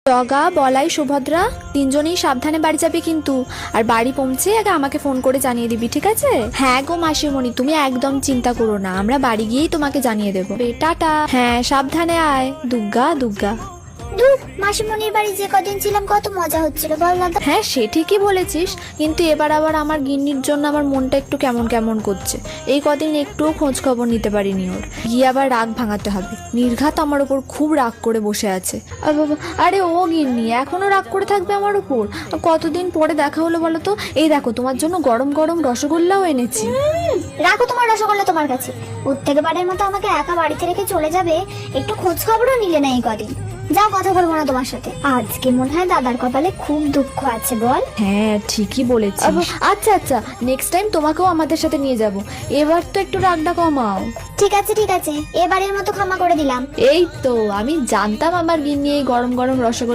টগা, বলাই, সুভদ্রা তিনজনেই সাবধানে বাড়ি যাবে কিন্তু। আর বাড়ি পৌঁছে আগে আমাকে ফোন করে জানিয়ে দিবি, ঠিক আছে? হ্যাঁ গো মাসিমণি, তুমি একদম চিন্তা করো না, আমরা বাড়ি গিয়েই তোমাকে জানিয়ে দেবো। টাটা। হ্যাঁ সাবধানে আয়। দুগ্গা দুগ্গা। দূর, মাসিমণির বাড়ি যে কদিন ছিলাম কত মজা হচ্ছিল বল না। হ্যাঁ সে ঠিকই বলেছিস, কিন্তু এবার আবার আমার গিন্নির জন্য আমার মনটা একটু কেমন কেমন করছে। এই কদিন একটুও খোঁজ খবর নিতে পারিনি ওর। গিয়ে আবার রাগ ভাঙাতে হবে। নির্ঘাত আমার উপর খুব রাগ করে বসে আছে। আরে ও গিন্নি এখনো রাগ করে থাকবে আমার উপর? কতদিন পরে দেখা হলো বলো তো। এই দেখো তোমার জন্য গরম গরম রসগোল্লাও এনেছি। রাখো তোমার রসগোল্লা তোমার কাছে। প্রত্যেকবারের মতো আমাকে একা বাড়িতে রেখে চলে যাবে, একটু খোঁজ খবরও নিলে না এই কদিন। যাও, কথা বলবো না তোমার সাথে। আজকে মনে হয় দাদার কপালে খুব দুঃখ আছে বল। হ্যাঁ ঠিকই বলেছিস। আচ্ছা আচ্ছা, নেক্সট টাইম তোমাকেও আমাদের সাথে নিয়ে যাব। এবার তো একটু রাগটা কমাও। ঠিক আছে ঠিক আছে, এবারের মতো ক্ষমা করে দিলাম। এই তো আমি জানতাম আমার গিন্নি এই গরম গরম রসগোল্লা